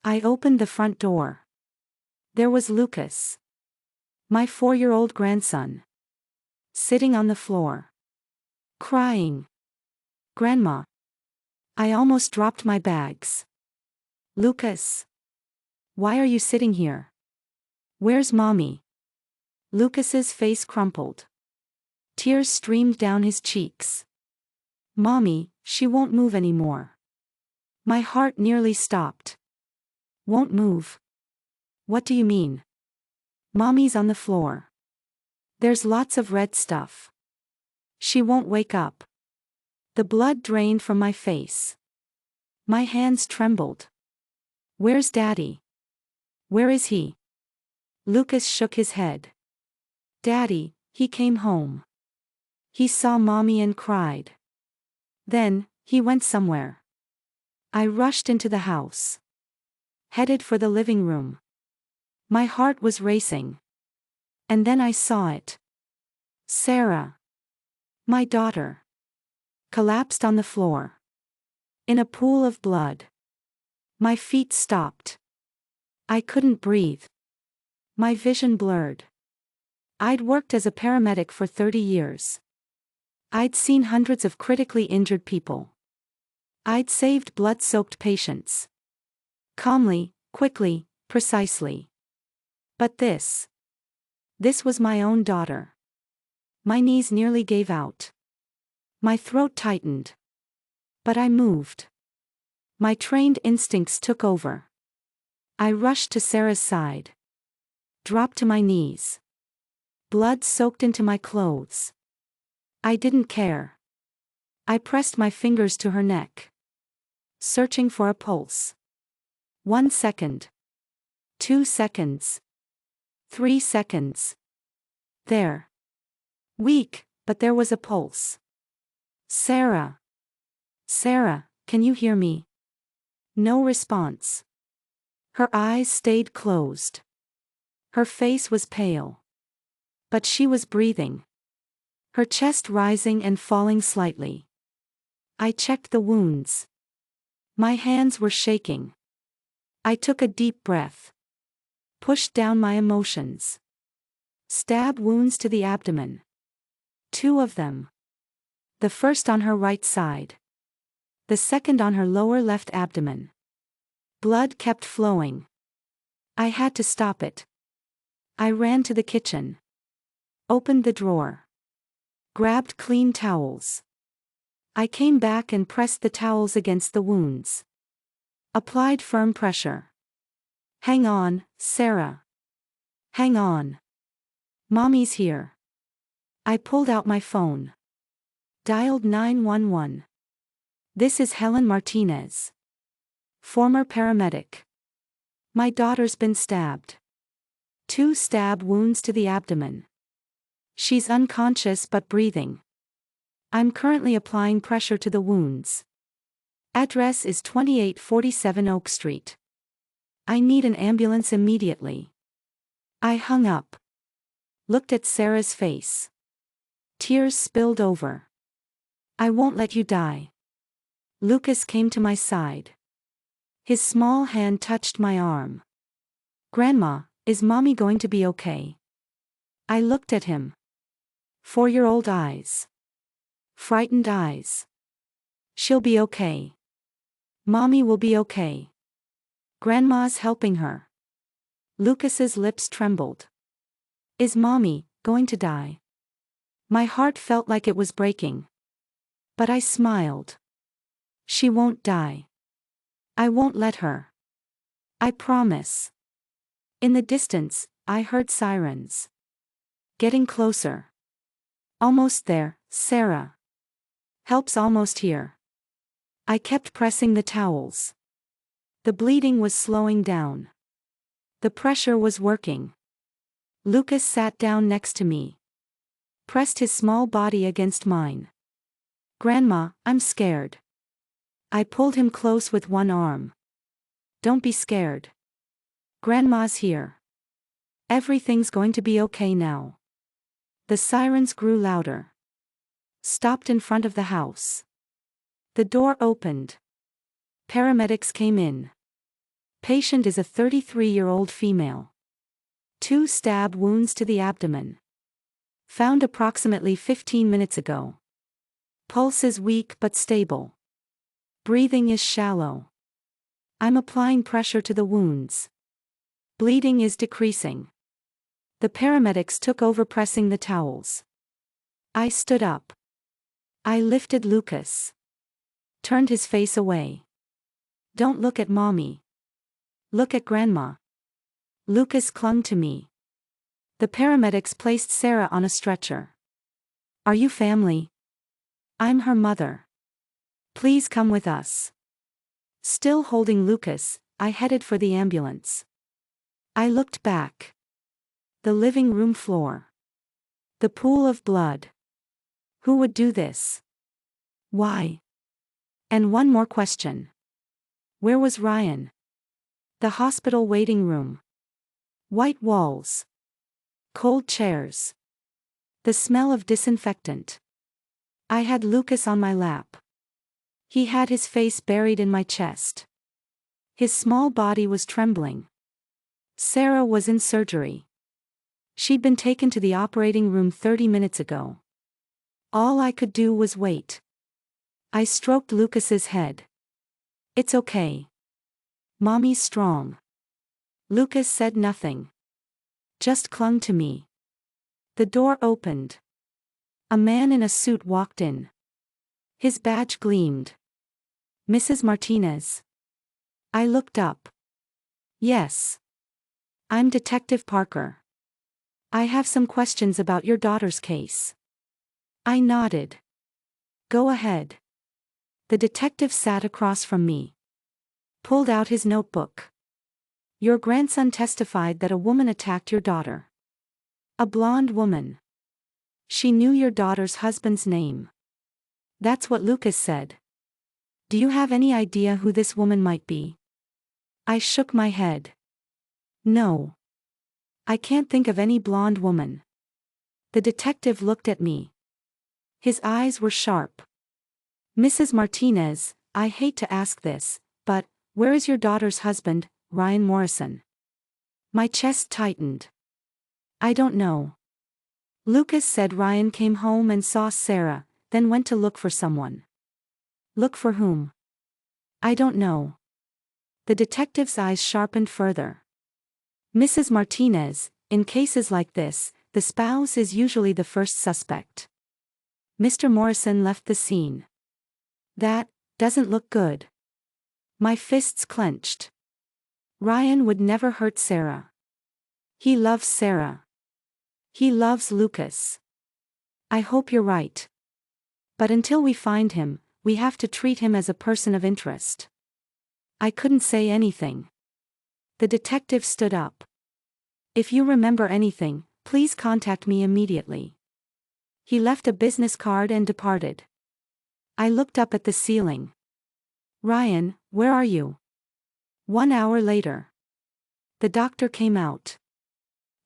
I opened the front door. There was Lucas, my 4-year-old grandson, sitting on the floor, crying. Grandma. I almost dropped my bags. Lucas. Why are you sitting here? Where's Mommy? Lucas's face crumpled. Tears streamed down his cheeks. Mommy, she won't move anymore. My heart nearly stopped. Won't move? What do you mean? Mommy's on the floor. There's lots of red stuff. She won't wake up. The blood drained from my face. My hands trembled. Where's Daddy? Where is he? Lucas shook his head. Daddy, he came home. He saw Mommy and cried. Then, he went somewhere. I rushed into the house. Headed for the living room. My heart was racing. And then I saw it. Sarah. My daughter. Collapsed on the floor. In a pool of blood. My feet stopped. I couldn't breathe. My vision blurred. I'd worked as a paramedic for 30 years. I'd seen hundreds of critically injured people. I'd saved blood-soaked patients. Calmly, quickly, precisely. But this was my own daughter. My knees nearly gave out. My throat tightened. But I moved. My trained instincts took over. I rushed to Sarah's side. Dropped to my knees. Blood soaked into my clothes. I didn't care. I pressed my fingers to her neck. Searching for a pulse. 1 second. 2 seconds. 3 seconds. There. Weak, but there was a pulse. Sarah. Sarah, can you hear me? No response. Her eyes stayed closed. Her face was pale. But she was breathing. Her chest rising and falling slightly. I checked the wounds. My hands were shaking. I took a deep breath. Pushed down my emotions. Stab wounds to the abdomen. 2 of them. The first on her right side. The second on her lower left abdomen. Blood kept flowing. I had to stop it. I ran to the kitchen. Opened the drawer. Grabbed clean towels. I came back and pressed the towels against the wounds. Applied firm pressure. Hang on, Sarah. Hang on. Mommy's here. I pulled out my phone. Dialed 911. This is Helen Martinez. Former paramedic. My daughter's been stabbed. 2 stab wounds to the abdomen. She's unconscious but breathing. I'm currently applying pressure to the wounds. Address is 2847 Oak Street. I need an ambulance immediately. I hung up. Looked at Sarah's face. Tears spilled over. I won't let you die. Lucas came to my side. His small hand touched my arm. Grandma, is Mommy going to be okay? I looked at him. 4-year-old eyes. Frightened eyes. She'll be okay. Mommy will be okay. Grandma's helping her. Lucas's lips trembled. Is Mommy going to die? My heart felt like it was breaking. But I smiled. She won't die. I won't let her. I promise. In the distance, I heard sirens. Getting closer. Almost there, Sarah. Help's almost here. I kept pressing the towels. The bleeding was slowing down. The pressure was working. Lucas sat down next to me. Pressed his small body against mine. Grandma, I'm scared. I pulled him close with one arm. Don't be scared. Grandma's here. Everything's going to be okay now. The sirens grew louder. Stopped in front of the house. The door opened. Paramedics came in. Patient is a 33-year-old female. 2 stab wounds to the abdomen. Found approximately 15 minutes ago. Pulse is weak but stable. Breathing is shallow. I'm applying pressure to the wounds. Bleeding is decreasing. The paramedics took over pressing the towels. I stood up. I lifted Lucas. Turned his face away. Don't look at Mommy. Look at Grandma. Lucas clung to me. The paramedics placed Sarah on a stretcher. Are you family? I'm her mother. Please come with us. Still holding Lucas, I headed for the ambulance. I looked back. The living room floor. The pool of blood. Who would do this? Why? And one more question. Where was Ryan? The hospital waiting room. White walls. Cold chairs. The smell of disinfectant. I had Lucas on my lap. He had his face buried in my chest. His small body was trembling. Sarah was in surgery. She'd been taken to the operating room 30 minutes ago. All I could do was wait. I stroked Lucas's head. It's okay. Mommy's strong. Lucas said nothing. Just clung to me. The door opened. A man in a suit walked in. His badge gleamed. Mrs. Martinez. I looked up. Yes. I'm Detective Parker. I have some questions about your daughter's case. I nodded. Go ahead. The detective sat across from me. Pulled out his notebook. Your grandson testified that a woman attacked your daughter. A blonde woman. She knew your daughter's husband's name. That's what Lucas said. Do you have any idea who this woman might be? I shook my head. No. I can't think of any blonde woman. The detective looked at me. His eyes were sharp. Mrs. Martinez, I hate to ask this, but where is your daughter's husband, Ryan Morrison? My chest tightened. I don't know. Lucas said Ryan came home and saw Sarah, then went to look for someone. Look for whom? I don't know. The detective's eyes sharpened further. Mrs. Martinez, in cases like this, the spouse is usually the first suspect. Mr. Morrison left the scene. That doesn't look good. My fists clenched. Ryan would never hurt Sarah. He loves Sarah. He loves Lucas. I hope you're right. But until we find him, we have to treat him as a person of interest. I couldn't say anything. The detective stood up. If you remember anything, please contact me immediately. He left a business card and departed. I looked up at the ceiling. Ryan, where are you? 1 hour later. The doctor came out.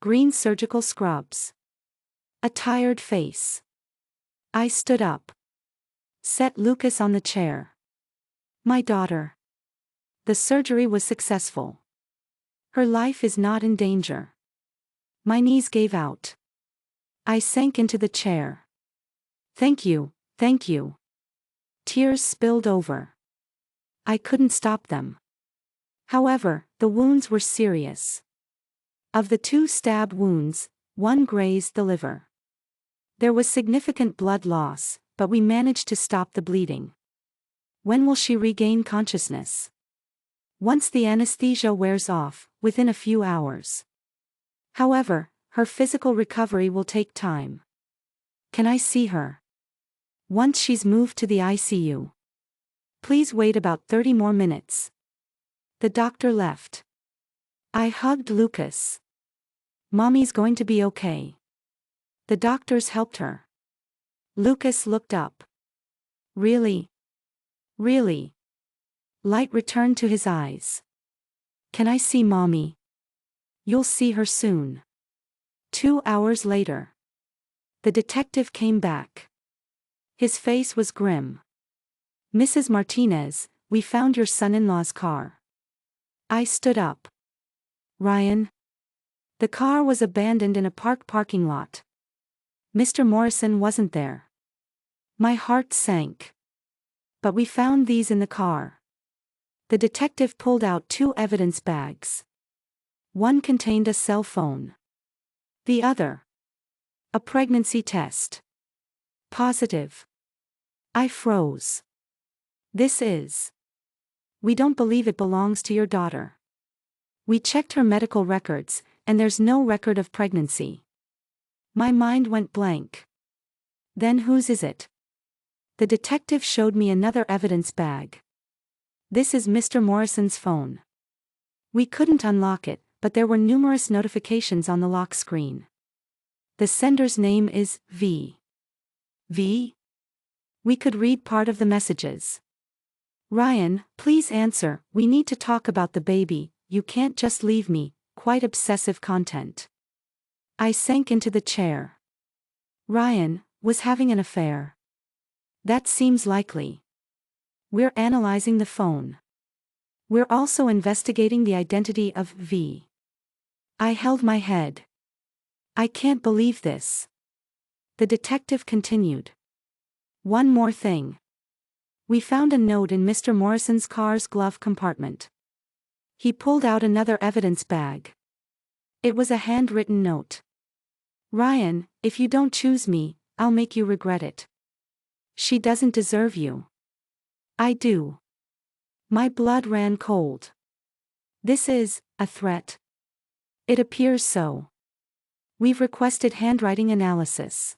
Green surgical scrubs. A tired face. I stood up. Set Lucas on the chair. My daughter. The surgery was successful. Her life is not in danger. My knees gave out. I sank into the chair. Thank you, thank you. Tears spilled over. I couldn't stop them. However, the wounds were serious. Of the 2 stab wounds, 1 grazed the liver. There was significant blood loss, but we managed to stop the bleeding. When will she regain consciousness? Once the anesthesia wears off, within a few hours. However, her physical recovery will take time. Can I see her? Once she's moved to the ICU. Please wait about 30 more minutes. The doctor left. I hugged Lucas. Mommy's going to be okay. The doctors helped her. Lucas looked up. Really? Really? Light returned to his eyes. Can I see Mommy? You'll see her soon. 2 hours later. The detective came back. His face was grim. Mrs. Martinez, we found your son-in-law's car. I stood up. Ryan? The car was abandoned in a parking lot. Mr. Morrison wasn't there. My heart sank. But we found these in the car. The detective pulled out 2 evidence bags. One contained a cell phone. The other, a pregnancy test. Positive. I froze. This is. We don't believe it belongs to your daughter. We checked her medical records, and there's no record of pregnancy. My mind went blank. Then whose is it? The detective showed me another evidence bag. This is Mr. Morrison's phone. We couldn't unlock it, but there were numerous notifications on the lock screen. The sender's name is V. V? We could read part of the messages. Ryan, please answer, we need to talk about the baby, you can't just leave me, quite obsessive content. I sank into the chair. Ryan was having an affair. That seems likely. We're analyzing the phone. We're also investigating the identity of V. I held my head. I can't believe this. The detective continued. One more thing. We found a note in Mr. Morrison's car's glove compartment. He pulled out another evidence bag. It was a handwritten note. Ryan, if you don't choose me, I'll make you regret it. She doesn't deserve you. I do. My blood ran cold. This is a threat. It appears so. We've requested handwriting analysis.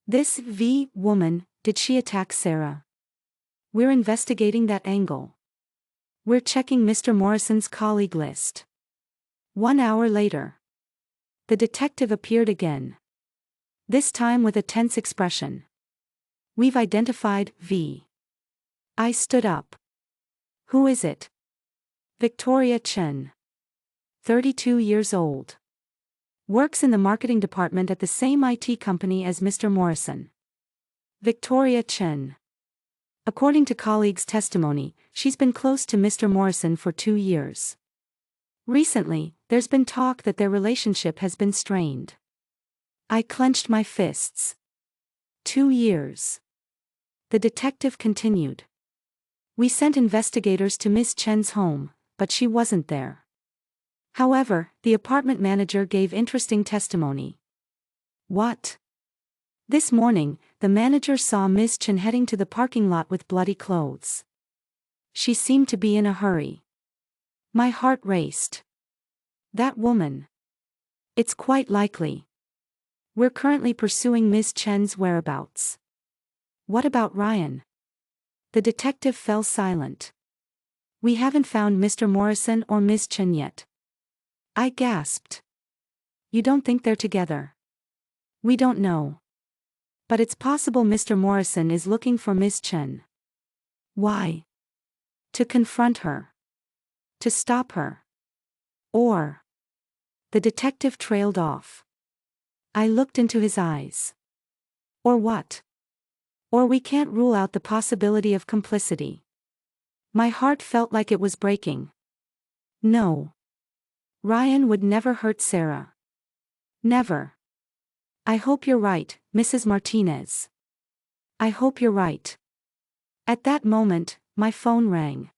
This V woman, did she attack Sarah? We're investigating that angle. We're checking Mr. Morrison's colleague list. 1 hour later. The detective appeared again. This time with a tense expression. We've identified V. I stood up. Who is it? Victoria Chen. 32 years old. Works in the marketing department at the same IT company as Mr. Morrison. Victoria Chen. According to colleagues' testimony, she's been close to Mr. Morrison for 2 years. Recently, there's been talk that their relationship has been strained. I clenched my fists. 2 years. The detective continued. We sent investigators to Miss Chen's home, but she wasn't there. However, the apartment manager gave interesting testimony. What? This morning, the manager saw Miss Chen heading to the parking lot with bloody clothes. She seemed to be in a hurry. My heart raced. That woman. It's quite likely. We're currently pursuing Miss Chen's whereabouts. What about Ryan? The detective fell silent. We haven't found Mr. Morrison or Miss Chen yet. I gasped. You don't think they're together? We don't know. But it's possible Mr. Morrison is looking for Miss Chen. Why? To confront her. To stop her. Or. The detective trailed off. I looked into his eyes. Or what? Or we can't rule out the possibility of complicity. My heart felt like it was breaking. No. Ryan would never hurt Sarah. Never. I hope you're right, Mrs. Martinez. I hope you're right. At that moment, my phone rang.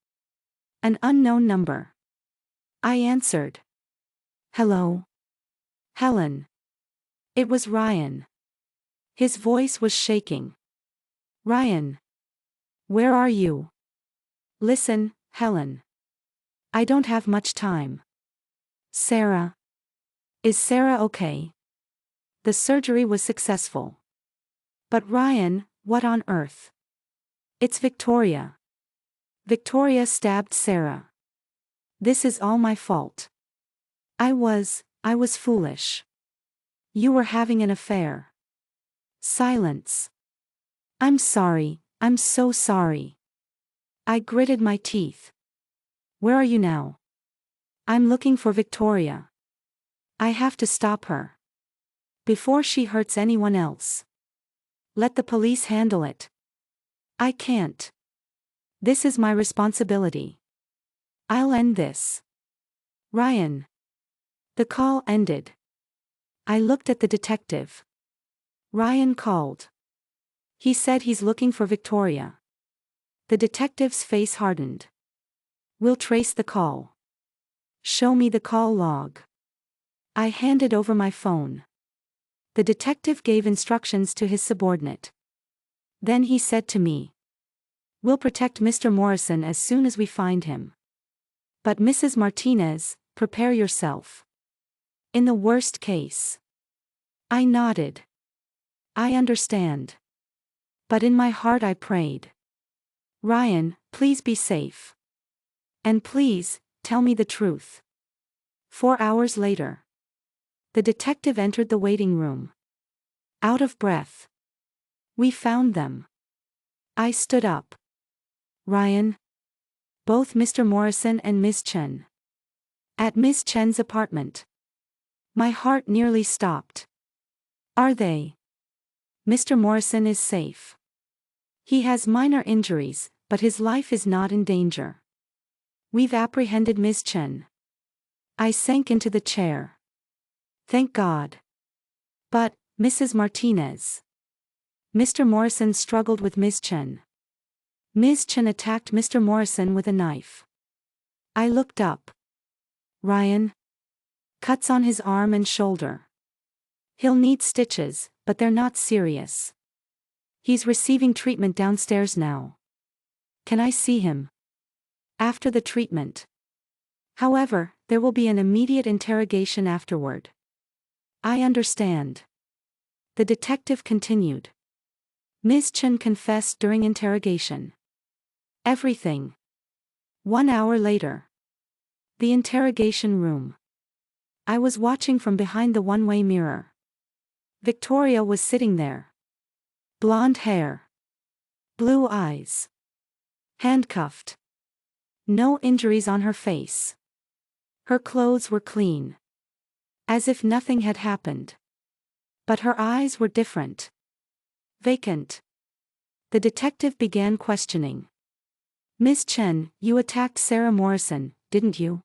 An unknown number. I answered. Hello? Helen. It was Ryan. His voice was shaking. Ryan. Where are you? Listen, Helen. I don't have much time. Sarah. Is Sarah okay? The surgery was successful. But Ryan, what on earth? It's Victoria. Victoria stabbed Sarah. This is all my fault. I was foolish. You were having an affair. Silence. I'm sorry, I'm so sorry. I gritted my teeth. Where are you now? I'm looking for Victoria. I have to stop her. Before she hurts anyone else. Let the police handle it. I can't. This is my responsibility. I'll end this. Ryan. The call ended. I looked at the detective. Ryan called. He said he's looking for Victoria. The detective's face hardened. We'll trace the call. Show me the call log. I handed over my phone. The detective gave instructions to his subordinate. Then he said to me, "We'll protect Mr. Morrison as soon as we find him. But Mrs. Martinez, prepare yourself. In the worst case." I nodded. I understand. But in my heart I prayed. Ryan, please be safe. And please, tell me the truth. 4 hours later. The detective entered the waiting room. Out of breath. We found them. I stood up. Ryan. Both Mr. Morrison and Ms. Chen. At Ms. Chen's apartment. My heart nearly stopped. Are they? Mr. Morrison is safe. He has minor injuries, but his life is not in danger. We've apprehended Ms. Chen. I sank into the chair. Thank God. But, Mrs. Martinez. Mr. Morrison struggled with Ms. Chen. Ms. Chen attacked Mr. Morrison with a knife. I looked up. Ryan. Cuts on his arm and shoulder. He'll need stitches, but they're not serious. He's receiving treatment downstairs now. Can I see him? After the treatment. However, there will be an immediate interrogation afterward. I understand. The detective continued. Ms. Chen confessed during interrogation. Everything. 1 hour later. The interrogation room. I was watching from behind the one-way mirror. Victoria was sitting there. Blonde hair. Blue eyes. Handcuffed. No injuries on her face. Her clothes were clean. As if nothing had happened. But her eyes were different. Vacant. The detective began questioning. Miss Chen, you attacked Sarah Morrison, didn't you?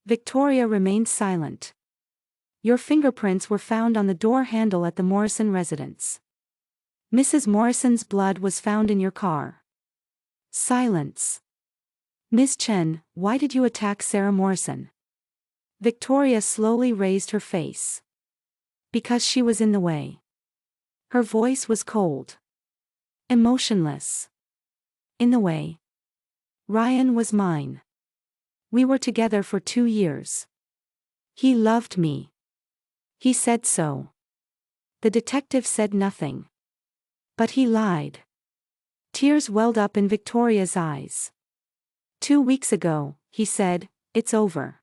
Victoria remained silent. Your fingerprints were found on the door handle at the Morrison residence. Mrs. Morrison's blood was found in your car. Silence. Miss Chen, why did you attack Sarah Morrison? Victoria slowly raised her face. Because she was in the way. Her voice was cold. Emotionless. In the way. Ryan was mine. We were together for 2 years. He loved me. He said so. The detective said nothing. But he lied. Tears welled up in Victoria's eyes. 2 weeks ago, he said, it's over.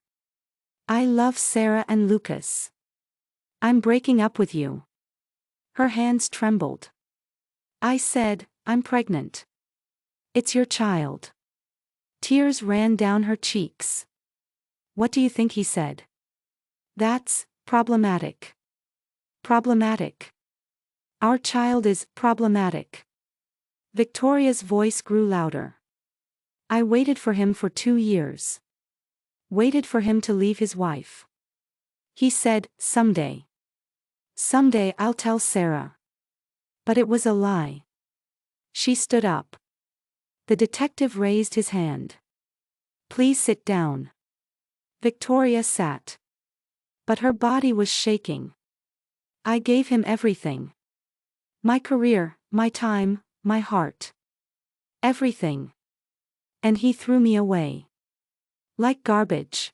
I love Sarah and Lucas. I'm breaking up with you. Her hands trembled. I said, I'm pregnant. It's your child. Tears ran down her cheeks. What do you think he said? That's problematic. Problematic. Our child is problematic. Victoria's voice grew louder. I waited for him for 2 years. Waited for him to leave his wife. He said, someday. Someday I'll tell Sarah. But it was a lie. She stood up. The detective raised his hand. Please sit down. Victoria sat. But her body was shaking. I gave him everything. My career, my time, my heart. Everything. And he threw me away. Like garbage.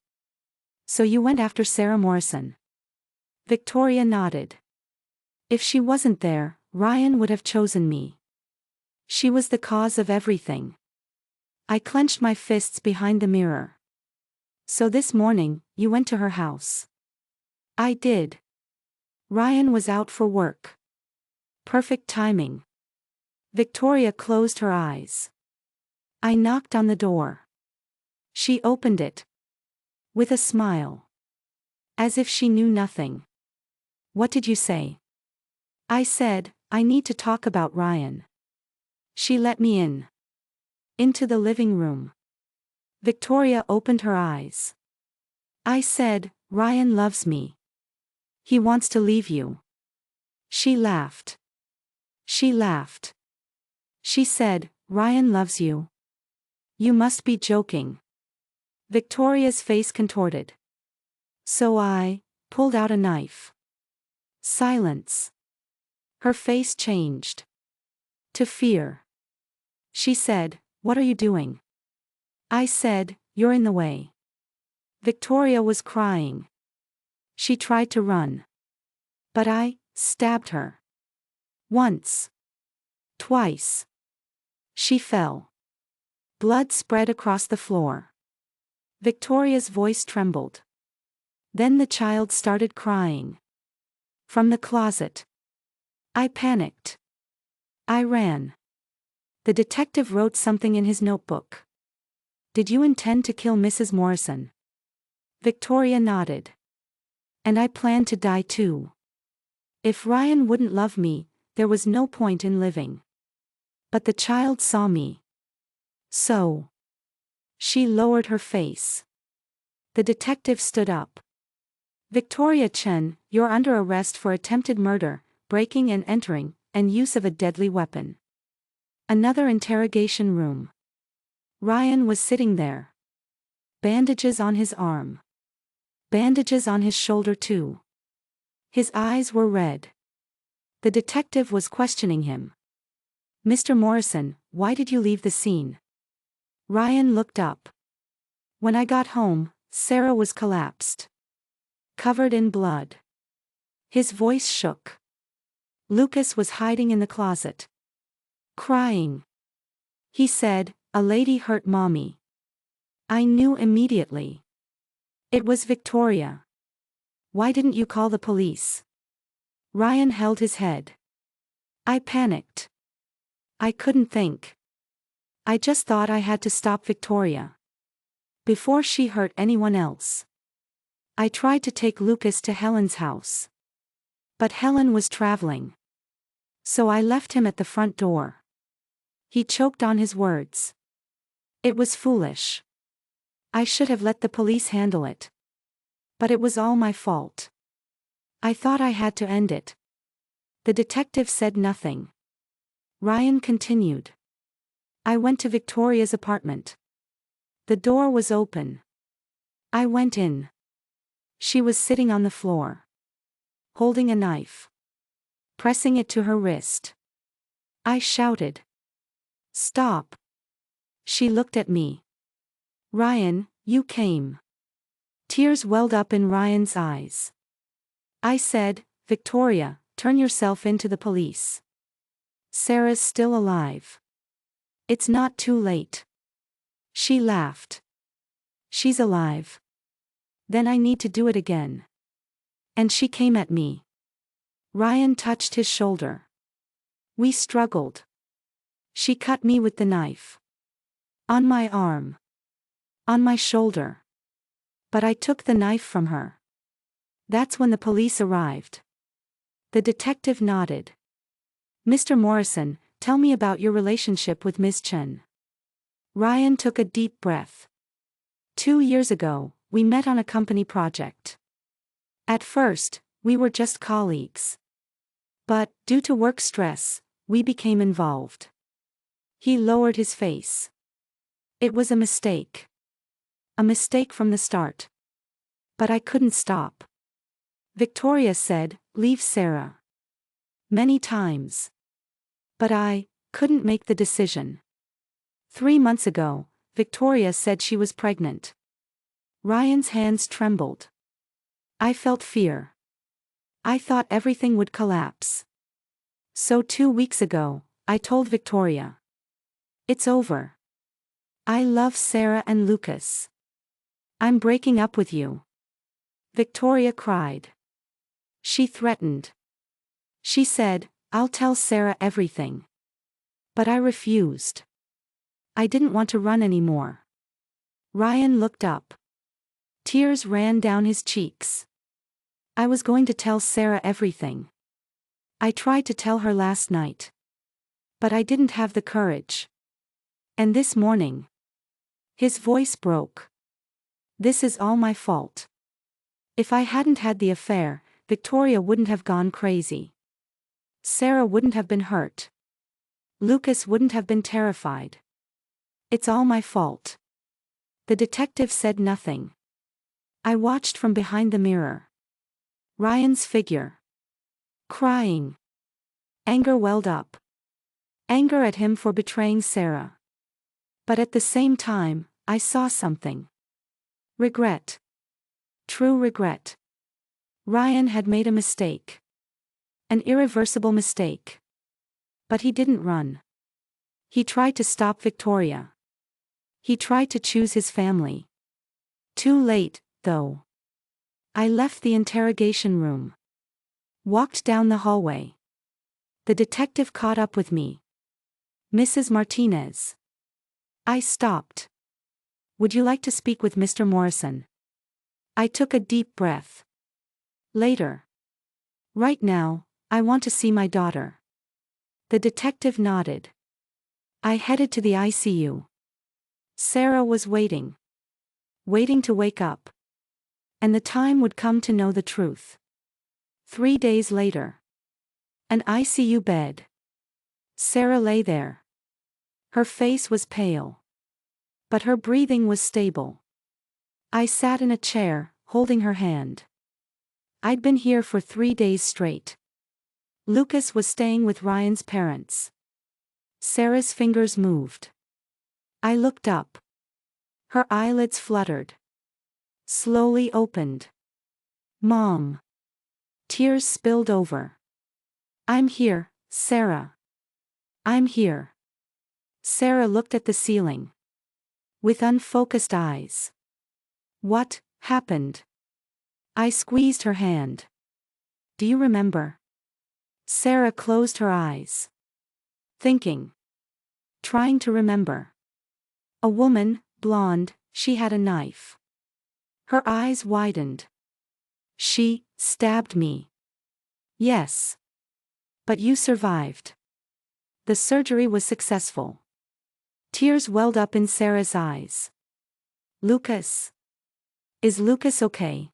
So you went after Sarah Morrison? Victoria nodded. If she wasn't there, Ryan would have chosen me. She was the cause of everything. I clenched my fists behind the mirror. So this morning, you went to her house. I did. Ryan was out for work. Perfect timing. Victoria closed her eyes. I knocked on the door. She opened it. With a smile. As if she knew nothing. What did you say? I said, I need to talk about Ryan. She let me in. Into the living room. Victoria opened her eyes. I said, Ryan loves me. He wants to leave you. She laughed. She laughed. She said, Ryan loves you. You must be joking. Victoria's face contorted. So I pulled out a knife. Silence. Her face changed. To fear. She said, What are you doing? I said, You're in the way. Victoria was crying. She tried to run. But I stabbed her. Once. Twice. She fell. Blood spread across the floor. Victoria's voice trembled. Then the child started crying. From the closet. I panicked. I ran. The detective wrote something in his notebook. Did you intend to kill Mrs. Morrison? Victoria nodded. And I planned to die too. If Ryan wouldn't love me, there was no point in living. But the child saw me. So. She lowered her face. The detective stood up. Victoria Chen, you're under arrest for attempted murder, breaking and entering, and use of a deadly weapon. Another interrogation room. Ryan was sitting there. Bandages on his arm. Bandages on his shoulder too. His eyes were red. The detective was questioning him. Mr. Morrison, why did you leave the scene? Ryan looked up. When I got home, Sarah was collapsed. Covered in blood. His voice shook. Lucas was hiding in the closet. Crying. He said, A lady hurt Mommy. I knew immediately. It was Victoria. Why didn't you call the police? Ryan held his head. I panicked. I couldn't think. I just thought I had to stop Victoria. Before she hurt anyone else. I tried to take Lucas to Helen's house. But Helen was traveling. So I left him at the front door. He choked on his words. It was foolish. I should have let the police handle it. But it was all my fault. I thought I had to end it. The detective said nothing. Ryan continued. I went to Victoria's apartment. The door was open. I went in. She was sitting on the floor. Holding a knife. Pressing it to her wrist. I shouted. Stop. She looked at me. Ryan, you came. Tears welled up in Ryan's eyes. I said, Victoria, turn yourself in to the police. Sarah's still alive. It's not too late. She laughed. She's alive. Then I need to do it again. And she came at me. Ryan touched his shoulder. We struggled. She cut me with the knife. On my arm. On my shoulder. But I took the knife from her. That's when the police arrived. The detective nodded. Mr. Morrison, tell me about your relationship with Ms. Chen. Ryan took a deep breath. 2 years ago, we met on a company project. At first, we were just colleagues. But, due to work stress, we became involved. He lowered his face. It was a mistake. A mistake from the start. But I couldn't stop. Victoria said, leave Sarah. Many times. But I couldn't make the decision. 3 months ago, Victoria said she was pregnant. Ryan's hands trembled. I felt fear. I thought everything would collapse. So 2 weeks ago, I told Victoria. It's over. I love Sarah and Lucas. I'm breaking up with you. Victoria cried. She threatened. She said, I'll tell Sarah everything. But I refused. I didn't want to run anymore. Ryan looked up. Tears ran down his cheeks. I was going to tell Sarah everything. I tried to tell her last night. But I didn't have the courage. And this morning. His voice broke. This is all my fault. If I hadn't had the affair, Victoria wouldn't have gone crazy. Sarah wouldn't have been hurt. Lucas wouldn't have been terrified. It's all my fault. The detective said nothing. I watched from behind the mirror. Ryan's figure. Crying. Anger welled up. Anger at him for betraying Sarah. But at the same time, I saw something. Regret. True regret. Ryan had made a mistake. An irreversible mistake. But he didn't run. He tried to stop Victoria. He tried to choose his family. Too late, though. I left the interrogation room. Walked down the hallway. The detective caught up with me. Mrs. Martinez. I stopped. Would you like to speak with Mr. Morrison? I took a deep breath. Later. Right now, I want to see my daughter. The detective nodded. I headed to the ICU. Sarah was waiting. Waiting to wake up. And the time would come to know the truth. 3 days later. An ICU bed. Sarah lay there. Her face was pale. But her breathing was stable. I sat in a chair, holding her hand. I'd been here for 3 days straight. Lucas was staying with Ryan's parents. Sarah's fingers moved. I looked up. Her eyelids fluttered. Slowly opened. Mom. Tears spilled over. I'm here, Sarah. I'm here. Sarah looked at the ceiling. With unfocused eyes. What happened? I squeezed her hand. Do you remember? Sarah closed her eyes. Thinking. Trying to remember. A woman, blonde, she had a knife. Her eyes widened. She stabbed me. Yes. But you survived. The surgery was successful. Tears welled up in Sarah's eyes. Lucas. Is Lucas okay?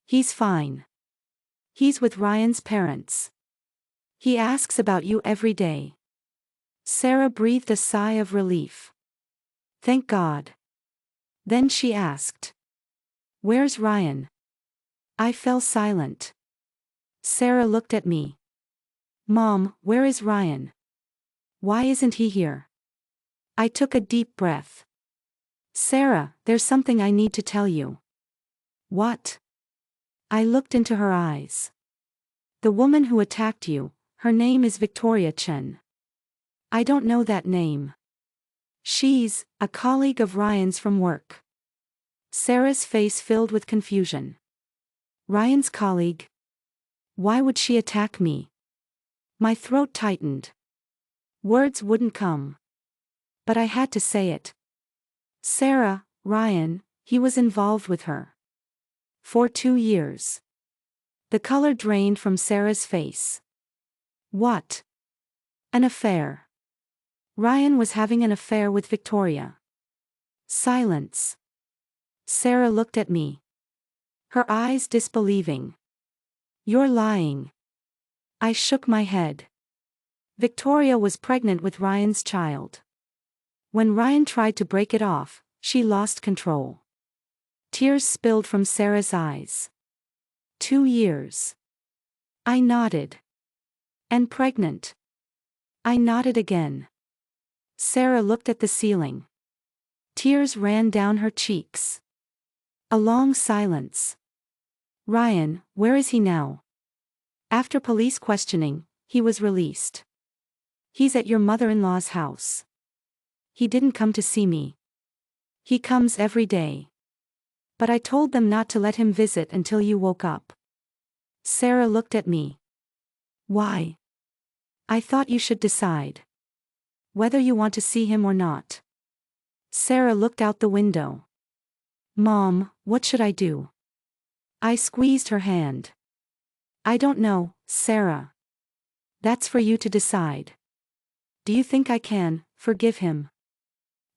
He's fine. He's with Ryan's parents. He asks about you every day. Sarah breathed a sigh of relief. Thank God. Then she asked. Where's Ryan? I fell silent. Sarah looked at me. Mom, where is Ryan? Why isn't he here? I took a deep breath. Sarah, there's something I need to tell you. What? I looked into her eyes. The woman who attacked you, her name is Victoria Chen. I don't know that name. She's a colleague of Ryan's from work. Sarah's face filled with confusion. Ryan's colleague? Why would she attack me? My throat tightened. Words wouldn't come. But I had to say it. Sarah, Ryan, he was involved with her. For 2 years. The color drained from Sarah's face. What? An affair. Ryan was having an affair with Victoria. Silence. Sarah looked at me. Her eyes disbelieving. You're lying. I shook my head. Victoria was pregnant with Ryan's child. When Ryan tried to break it off, she lost control. Tears spilled from Sarah's eyes. 2 years. I nodded. And pregnant. I nodded again. Sarah looked at the ceiling. Tears ran down her cheeks. A long silence. Ryan, where is he now? After police questioning, he was released. He's at your mother-in-law's house. He didn't come to see me. He comes every day. But I told them not to let him visit until you woke up. Sarah looked at me. Why? I thought you should decide. Whether you want to see him or not. Sarah looked out the window. Mom, what should I do? I squeezed her hand. I don't know, Sarah. That's for you to decide. Do you think I can forgive him?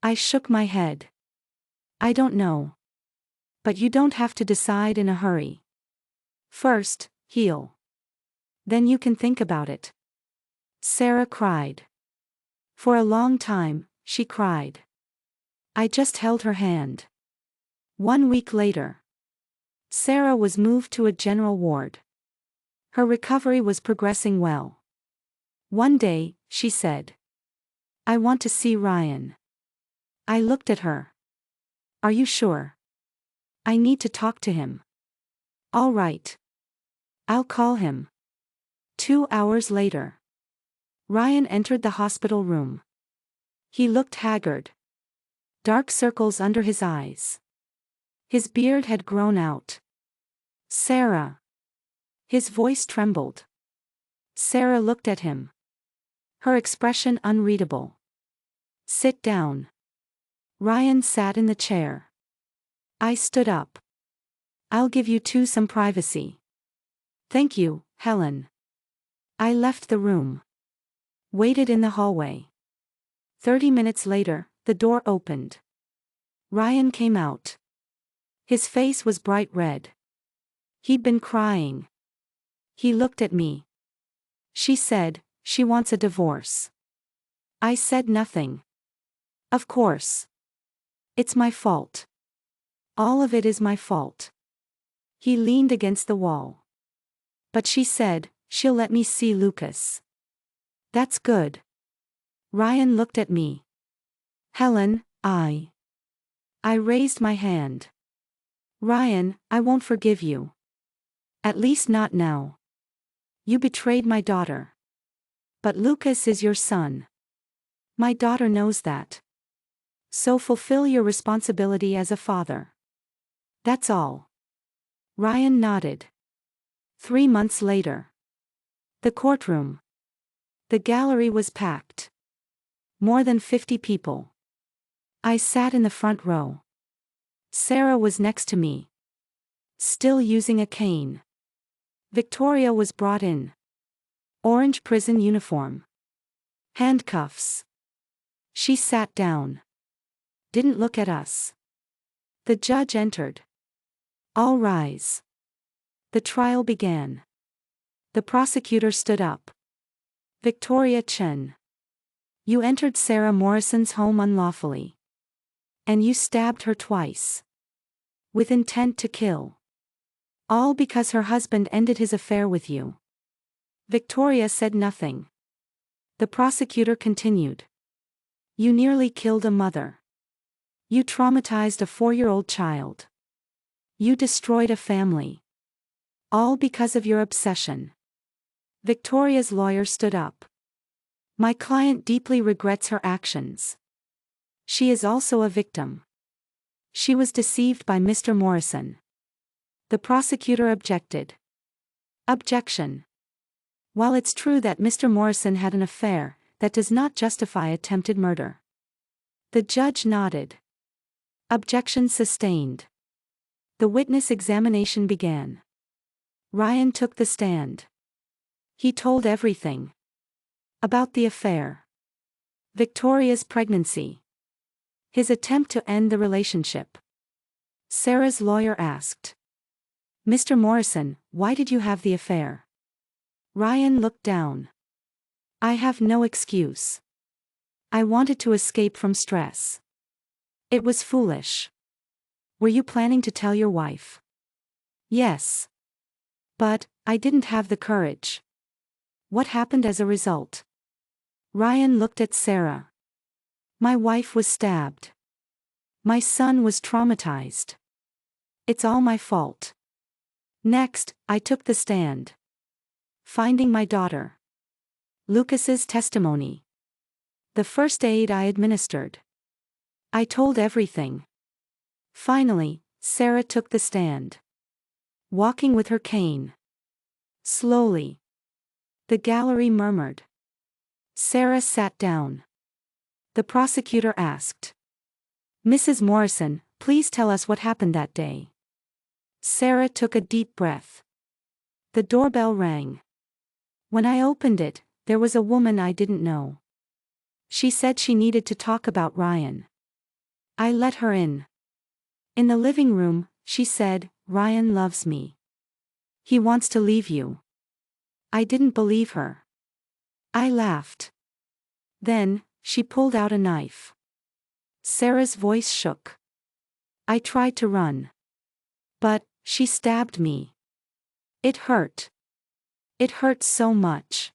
I shook my head. I don't know. But you don't have to decide in a hurry. First, heal. Then you can think about it. Sarah cried. For a long time, she cried. I just held her hand. 1 week later, Sarah was moved to a general ward. Her recovery was progressing well. One day, she said, I want to see Ryan. I looked at her. Are you sure? I need to talk to him. All right. I'll call him. 2 hours later, Ryan entered the hospital room. He looked haggard. Dark circles under his eyes. His beard had grown out. Sarah. His voice trembled. Sarah looked at him. Her expression unreadable. Sit down. Ryan sat in the chair. I stood up. I'll give you two some privacy. Thank you, Helen. I left the room. Waited in the hallway. 30 minutes later, the door opened. Ryan came out. His face was bright red. He'd been crying. He looked at me. She said, she wants a divorce. I said nothing. Of course. It's my fault. All of it is my fault. He leaned against the wall. But she said, she'll let me see Lucas. That's good. Ryan looked at me. Helen, I raised my hand. Ryan, I won't forgive you. At least not now. You betrayed my daughter. But Lucas is your son. My daughter knows that. So fulfill your responsibility as a father. That's all. Ryan nodded. 3 months later. The courtroom. The gallery was packed. More than 50 people. I sat in the front row. Sarah was next to me. Still using a cane. Victoria was brought in. Orange prison uniform. Handcuffs. She sat down. Didn't look at us. The judge entered. All rise. The trial began. The prosecutor stood up. Victoria Chen. You entered Sarah Morrison's home unlawfully. And you stabbed her twice. With intent to kill. All because her husband ended his affair with you. Victoria said nothing. The prosecutor continued. You nearly killed a mother. You traumatized a 4-year-old child. You destroyed a family. All because of your obsession. Victoria's lawyer stood up. My client deeply regrets her actions. She is also a victim. She was deceived by Mr. Morrison. The prosecutor objected. Objection. While it's true that Mr. Morrison had an affair, that does not justify attempted murder. The judge nodded. Objection sustained. The witness examination began. Ryan took the stand. He told everything. About the affair. Victoria's pregnancy. His attempt to end the relationship. Sarah's lawyer asked. Mr. Morrison, why did you have the affair? Ryan looked down. I have no excuse. I wanted to escape from stress. It was foolish. Were you planning to tell your wife? Yes. But, I didn't have the courage. What happened as a result? Ryan looked at Sarah. My wife was stabbed. My son was traumatized. It's all my fault. Next, I took the stand. Finding my daughter. Lucas's testimony. The first aid I administered. I told everything. Finally, Sarah took the stand. Walking with her cane. Slowly. The gallery murmured. Sarah sat down. The prosecutor asked. Mrs. Morrison, please tell us what happened that day. Sarah took a deep breath. The doorbell rang. When I opened it, there was a woman I didn't know. She said she needed to talk about Ryan. I let her in. In the living room, she said, Ryan loves me. He wants to leave you. I didn't believe her. I laughed. Then, she pulled out a knife. Sarah's voice shook. I tried to run. But, she stabbed me. It hurt. It hurt so much.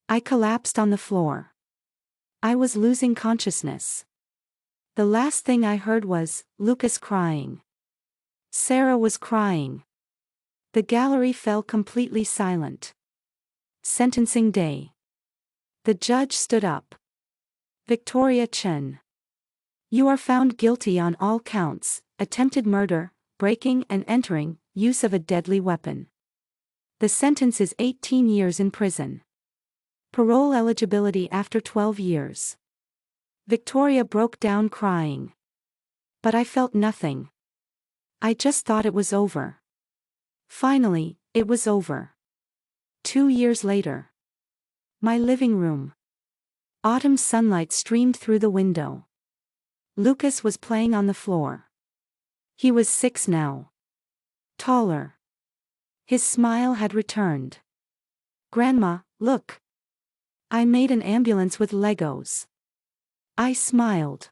I collapsed on the floor. I was losing consciousness. The last thing I heard was Lucas crying. Sarah was crying. The gallery fell completely silent. Sentencing day. The judge stood up. Victoria Chen. You are found guilty on all counts: attempted murder, breaking and entering, use of a deadly weapon. The sentence is 18 years in prison. Parole eligibility after 12 years. Victoria broke down crying. But I felt nothing. I just thought it was over. Finally, it was over. 2 years later. My living room. Autumn sunlight streamed through the window. Lucas was playing on the floor. He was 6 now. Taller. His smile had returned. Grandma, look. I made an ambulance with Legos. I smiled.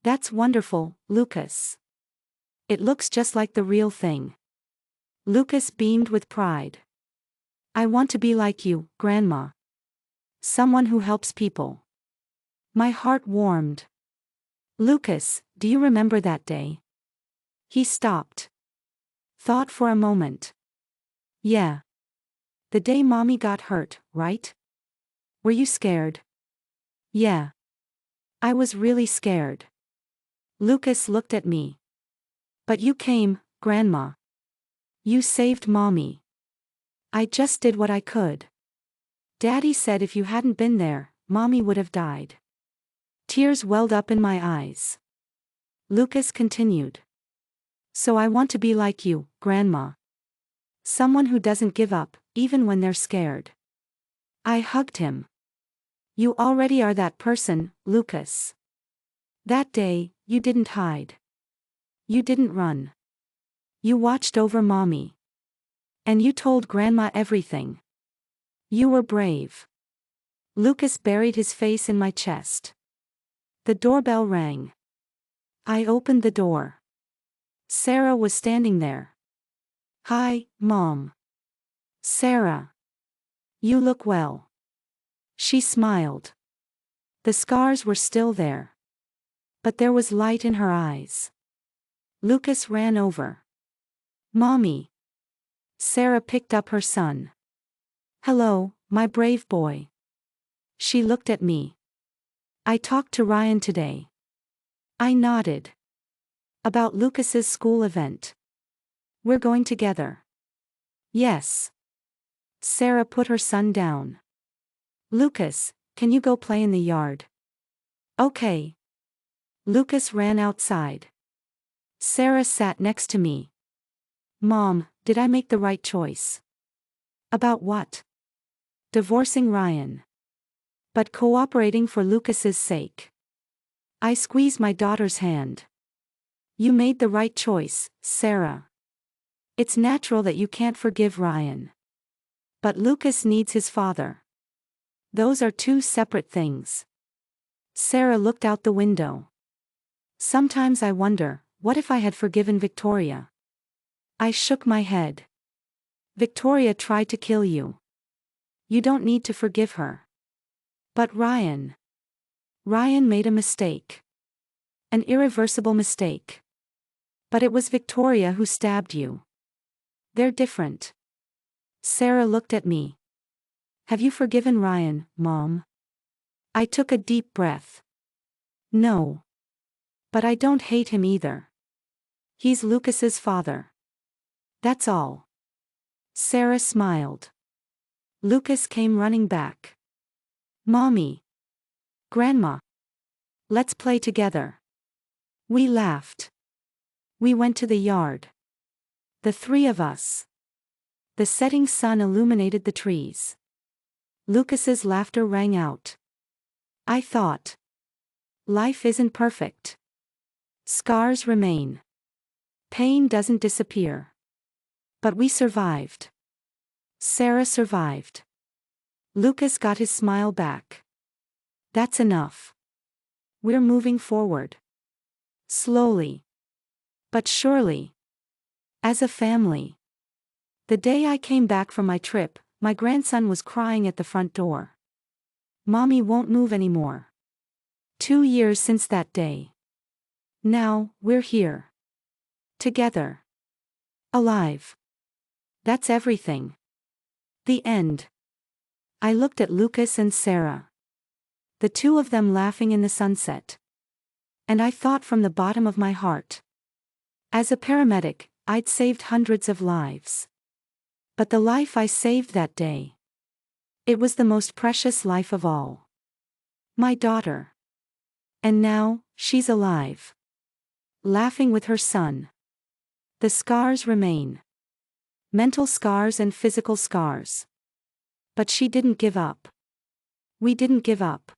That's wonderful, Lucas. It looks just like the real thing. Lucas beamed with pride. I want to be like you, Grandma. Someone who helps people. My heart warmed. Lucas, do you remember that day? He stopped. Thought for a moment. Yeah. The day Mommy got hurt, right? Were you scared? Yeah. I was really scared. Lucas looked at me. But you came, Grandma. You saved Mommy. I just did what I could. Daddy said if you hadn't been there, Mommy would have died. Tears welled up in my eyes. Lucas continued. So I want to be like you, Grandma. Someone who doesn't give up, even when they're scared. I hugged him. You already are that person, Lucas. That day, you didn't hide. You didn't run. You watched over Mommy. And you told Grandma everything. You were brave. Lucas buried his face in my chest. The doorbell rang. I opened the door. Sarah was standing there. Hi, Mom. Sarah. You look well. She smiled. The scars were still there. But there was light in her eyes. Lucas ran over. Mommy. Sarah picked up her son. Hello, my brave boy. She looked at me. I talked to Ryan today. I nodded. About Lucas's school event. We're going together. Yes. Sarah put her son down. Lucas, can you go play in the yard? Okay. Lucas ran outside. Sarah sat next to me. Mom, did I make the right choice? About what? Divorcing Ryan. But cooperating for Lucas's sake. I squeezed my daughter's hand. You made the right choice, Sarah. It's natural that you can't forgive Ryan. But Lucas needs his father. Those are two separate things. Sarah looked out the window. Sometimes I wonder, what if I had forgiven Victoria? I shook my head. Victoria tried to kill you. You don't need to forgive her. But Ryan. Ryan made a mistake. An irreversible mistake. But it was Victoria who stabbed you. They're different. Sarah looked at me. Have you forgiven Ryan, Mom? I took a deep breath. No. But I don't hate him either. He's Lucas's father. That's all. Sarah smiled. Lucas came running back. Mommy. Grandma. Let's play together. We laughed. We went to the yard. The three of us. The setting sun illuminated the trees. Lucas's laughter rang out. I thought. Life isn't perfect. Scars remain. Pain doesn't disappear. But we survived. Sarah survived. Lucas got his smile back. That's enough. We're moving forward. Slowly. But surely. As a family. The day I came back from my trip, my grandson was crying at the front door. Mommy won't move anymore. 2 years since that day. Now, we're here. Together. Alive. That's everything. The end. I looked at Lucas and Sarah. The two of them laughing in the sunset. And I thought from the bottom of my heart. As a paramedic, I'd saved hundreds of lives. But the life I saved that day. It was the most precious life of all. My daughter. And now, she's alive. Laughing with her son. The scars remain. Mental scars and physical scars. But she didn't give up. We didn't give up.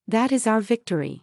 That is our victory.